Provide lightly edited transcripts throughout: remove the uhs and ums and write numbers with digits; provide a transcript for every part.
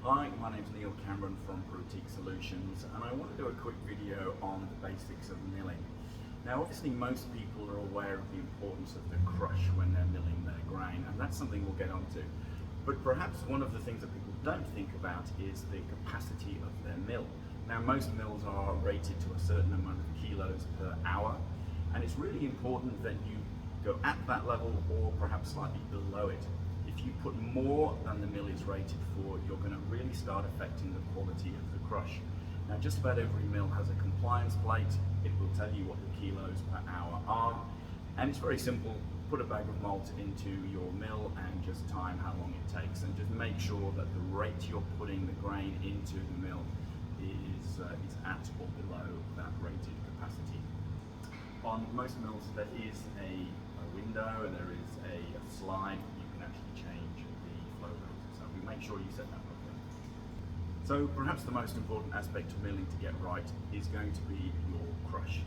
Hi, my name's Neil Cameron from Boutique Solutions, and I want to do a quick video on the basics of milling. Now obviously most people are aware of the importance of the crush when they're milling their grain, and that's something we'll get onto. But perhaps one of the things that people don't think about is the capacity of their mill. Now most mills are rated to a certain amount of kilos per hour, and it's really important that you go at that level or perhaps slightly below it. If you put more than the mill is rated for, you're going to really start affecting the quality of the crush. Now just about every mill has a compliance plate. It will tell you what the kilos per hour are, and it's very simple. Put a bag of malt into your mill and just time how long it takes, and just make sure that the rate you're putting the grain into the mill is at or below that rated capacity. On most mills there is a window, there is a slide. You can actually change the flow rate, so we make sure you set that up there. So perhaps the most important aspect of milling to get right is going to be your crush.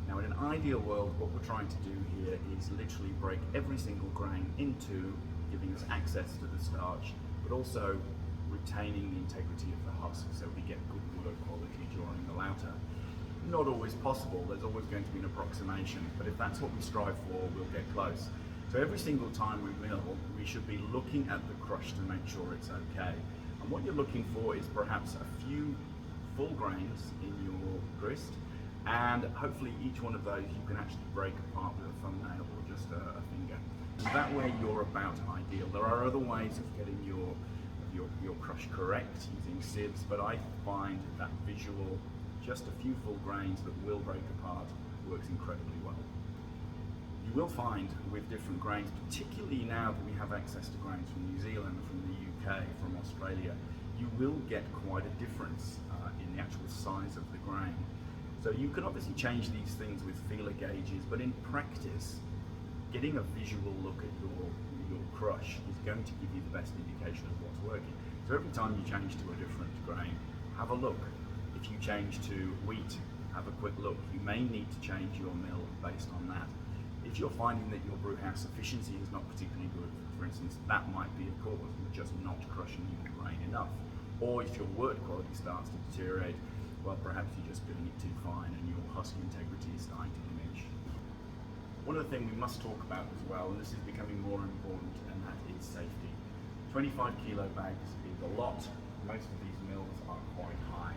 Now in an ideal world, what we're trying to do here is literally break every single grain into, giving us access to the starch, but also retaining the integrity of the husk so we get good wort quality during the lauter. Not always possible, there's always going to be an approximation, but if that's what we strive for, we'll get close. So every single time we mill, we should be looking at the crush to make sure it's okay. And what you're looking for is perhaps a few full grains in your grist, and hopefully each one of those you can actually break apart with a thumbnail or just a finger. And that way you're about ideal. There are other ways of getting your crush correct using sieves, but I find that visual, just a few full grains that will break apart, works incredibly well. You will find with different grains, particularly now that we have access to grains from New Zealand, from the UK, from Australia, you will get quite a difference in the actual size of the grain. So you can obviously change these things with feeler gauges, but in practice, getting a visual look at your crush is going to give you the best indication of what's working. So every time you change to a different grain, have a look. If you change to wheat, have a quick look. You may need to change your mill based on that. If you're finding that your brew house efficiency is not particularly good, for instance, that might be a cause. You're just not crushing your grain enough. Or if your wort quality starts to deteriorate, well, perhaps you're just doing it too fine and your husk integrity is starting to diminish. One other thing we must talk about as well, and this is becoming more important, and that is safety. 25 kilo bags is a lot. Most of these mills are quite high.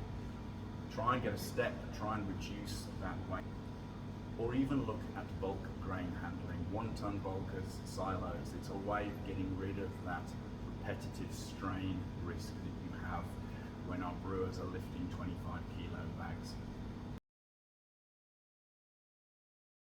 Try and get a step, try and reduce that weight. Or even look at bulk grain handling, 1 ton bulkers, silos. It's a way of getting rid of that repetitive strain risk that you have when our brewers are lifting 25